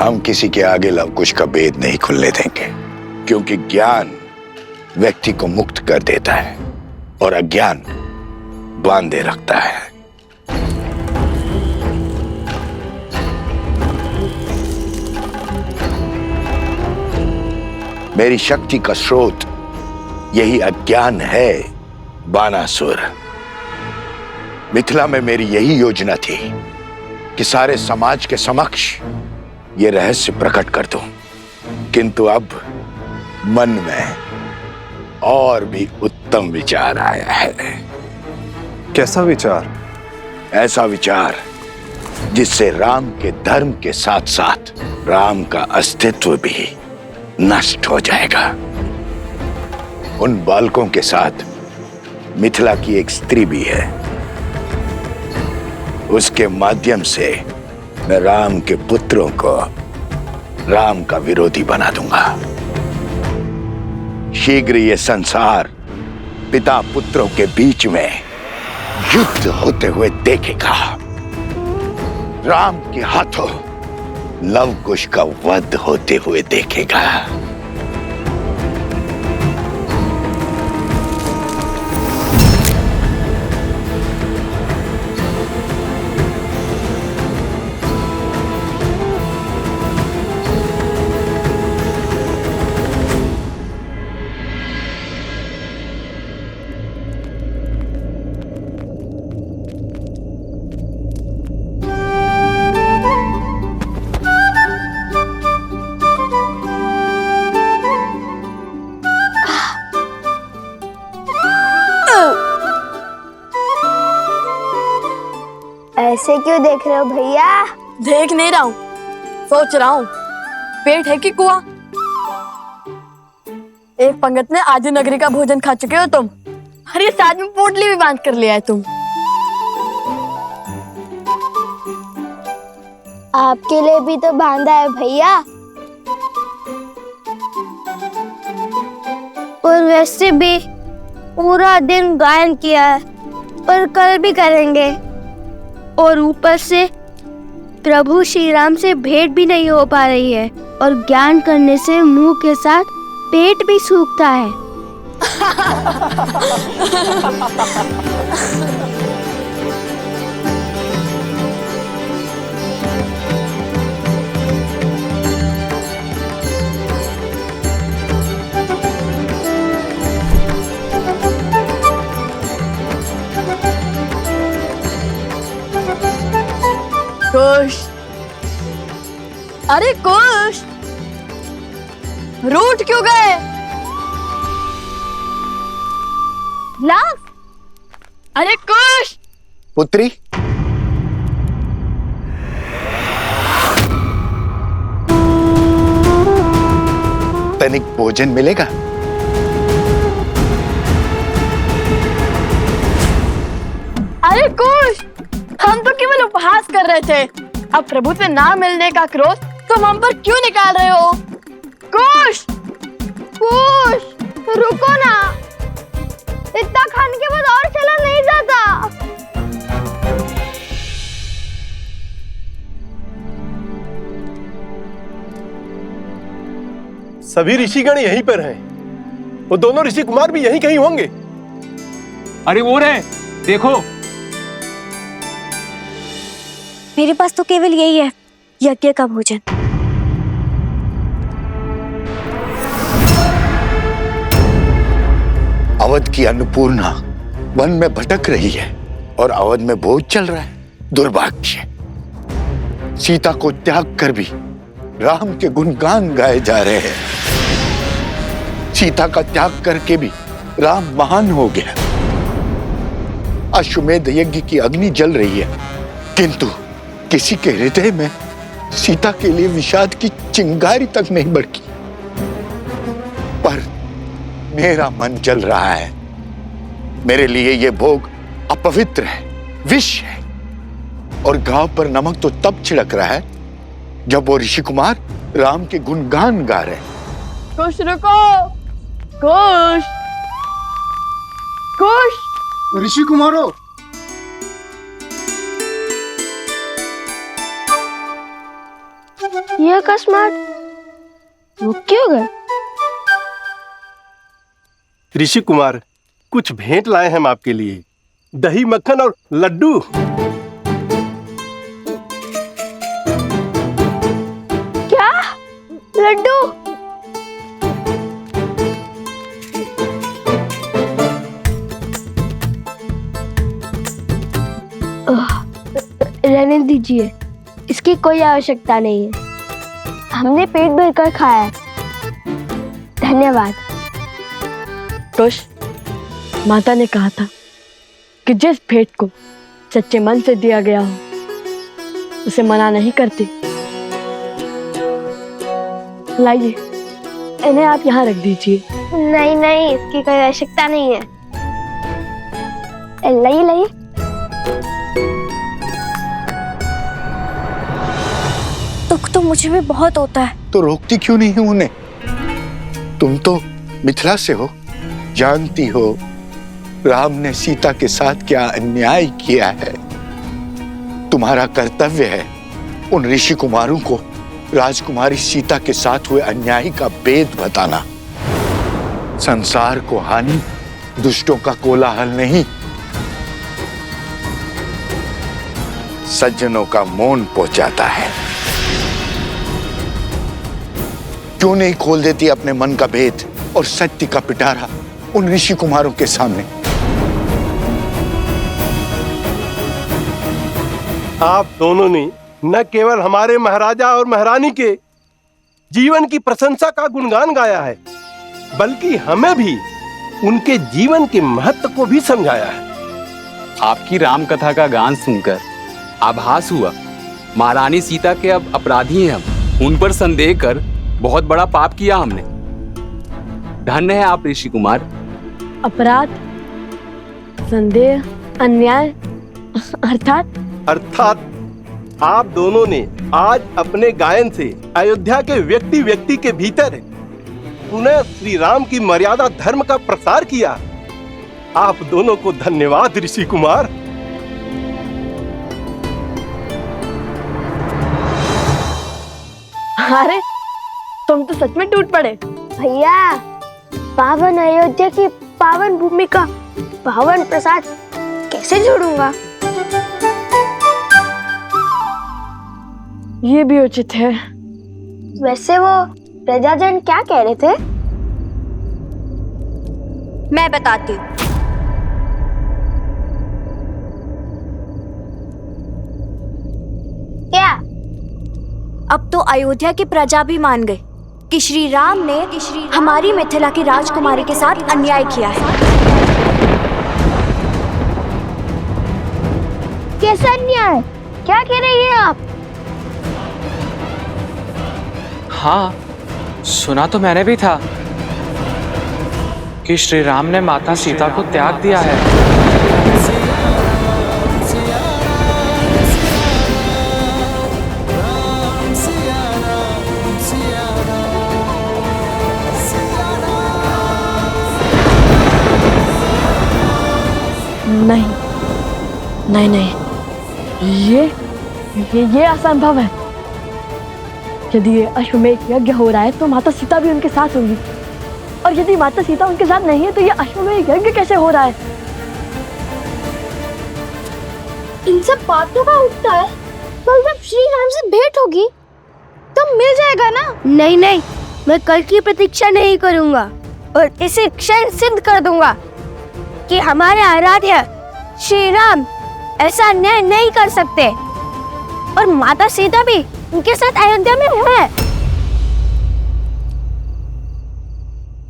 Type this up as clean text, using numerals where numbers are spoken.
हम किसी के आगे लवकुश का भेद नहीं खुलने देंगे, क्योंकि ज्ञान व्यक्ति को मुक्त कर देता है और अज्ञान बांधे रखता है। मेरी शक्ति का स्रोत यही अज्ञान है बानासुर। मिथिला में मेरी यही योजना थी कि सारे समाज के समक्ष ये रहस्य प्रकट कर दूं, किंतु अब मन में और भी उत्तम विचार आया है। कैसा विचार? ऐसा विचार जिससे राम के धर्म के साथ साथ राम का अस्तित्व भी नष्ट हो जाएगा। उन बालकों के साथ मिथिला की एक स्त्री भी है। उसके माध्यम से मैं राम के पुत्रों को राम का विरोधी बना दूंगा। शीघ्र ये संसार पिता पुत्रों के बीच में युद्ध होते हुए देखेगा। राम के हाथों लवकुश का वध होते हुए देखेगा। ऐसे क्यों देख रहे हो भैया? देख नहीं रहा हूँ, सोच रहा हूँ पेट है कि कुआं। एक पंगत में आधी नगरी का भोजन खा चुके हो तुम, और ये साथ में पोटली भी बांध कर ले आए तुम। आपके लिए भी तो बांधा है भैया। और वैसे भी पूरा दिन गायन किया है और कल भी करेंगे, और ऊपर से प्रभु श्री राम से भेंट भी नहीं हो पा रही है, और ज्ञान करने से मुंह के साथ पेट भी सूखता है। कुश, अरे कुश, रूठ क्यों गए? लव, अरे कुश, पुत्री, तनिक भोजन मिलेगा? अरे कुश, हम तो केवल उपहास कर रहे थे। अब प्रभु से ना मिलने का क्रोध तुम हम पर क्यों निकाल रहे हो? कुश, कुश, रुको ना। इतना खाने के बाद और चला नहीं जाता। सभी ऋषिगण यहीं पर हैं। वो दोनों ऋषि कुमार भी यहीं कहीं होंगे। अरे वो रहे, देखो। मेरे पास तो केवल यही है, यज्ञ का भोजन। अवध की अन्नपूर्णा वन में भटक रही है और अवध में भोज चल रहा है। दुर्भाग्य, सीता को त्याग कर भी राम के गुणगान गाए जा रहे हैं। सीता का त्याग करके भी राम महान हो गया। अश्वमेध यज्ञ की अग्नि जल रही है, किंतु किसी के हृदय में सीता के लिए विषाद की चिंगारी तक नहीं भड़की। पर मेरा मन जल रहा है। मेरे लिए ये भोग अपवित्र है, विष है, और गांव पर नमक तो तब छिड़क रहा है जब वो ऋषि कुमार राम के गुणगान गा रहे हैं। कुश रुको, कुश, कुश, ऋषि कुमारों, ये अकस्मात वो क्यों गए? ऋषि कुमार, कुछ भेंट लाए हम आपके लिए, दही मक्खन और लड्डू। क्या? लड्डू? रहने दीजिए, इसकी कोई आवश्यकता नहीं है। हमने पेट भर कर खाया है। धन्यवाद। कुश, माता ने कहा था कि जिस भेंट को सच्चे मन से दिया गया हो उसे मना नहीं करती। लाइए, इन्हें आप यहाँ रख दीजिए। नहीं नहीं, इसकी कोई आवश्यकता नहीं है। लाइए लाइए। दुख तो मुझे भी बहुत होता है। तो रोकती क्यों नहीं है उन्हें? तुम तो मिथिला से हो, जानती हो राम ने सीता के साथ क्या अन्याय किया है। तुम्हारा कर्तव्य है उन ऋषि कुमारों को राजकुमारी सीता के साथ हुए अन्याय का भेद बताना। संसार को हानि दुष्टों का कोलाहल नहीं, सज्जनों का मौन पहुंचाता है। क्यों नहीं खोल देती अपने मन का भेद और सत्य का पिटारा उन ऋषि कुमारों के सामने? आप दोनों ने न केवल हमारे महाराजा और महारानी के जीवन की प्रशंसा का गुणगान गाया है, बल्कि हमें भी उनके जीवन के महत्व को भी समझाया है। आपकी राम कथा का गान सुनकर आभास हुआ महारानी सीता के अब अपराधी हैं हम। उन पर संदेह कर बहुत बड़ा पाप किया हमने। धन्य है आप ऋषि कुमार। अपराध, संदेह, अन्याय अर्थात आप दोनों ने आज अपने गायन से अयोध्या के व्यक्ति व्यक्ति के भीतर पुनः श्री राम की मर्यादा धर्म का प्रसार किया। आप दोनों को धन्यवाद ऋषि कुमार। अरे तुम तो सच में टूट पड़े। भैया, पावन अयोध्या की पावन भूमि का पावन प्रसाद कैसे जोड़ूंगा? ये भी उचित है। वैसे वो प्रजाजन क्या कह रहे थे? मैं बताती हूँ। क्या? अब तो अयोध्या की प्रजा भी मान गई कि श्री राम ने हमारी मिथिला की राजकुमारी के साथ अन्याय किया है। कैसा अन्याय? क्या कह रही हैं आप? हाँ, सुना तो मैंने भी था कि श्री राम ने माता सीता को त्याग दिया है। नहीं नहीं नहीं, ये असंभव है। यदि ये अश्वमेध यज्ञ हो रहा है तो माता सीता भी उनके साथ होंगी, और यदि माता सीता उनके साथ नहीं है तो ये अश्वमेध यज्ञ कैसे हो रहा है? इन सब बातों का उठता है। कल जब श्री राम से भेंट होगी तो मिल जाएगा ना? नहीं नहीं, मैं कल की प्रतीक्षा नहीं करूंगा और इसे क्षण सिद्ध कर दूंगा कि हमारे आराध्य श्री राम ऐसा अन्याय नहीं कर सकते, और माता सीता भी उनके साथ अयोध्या में है।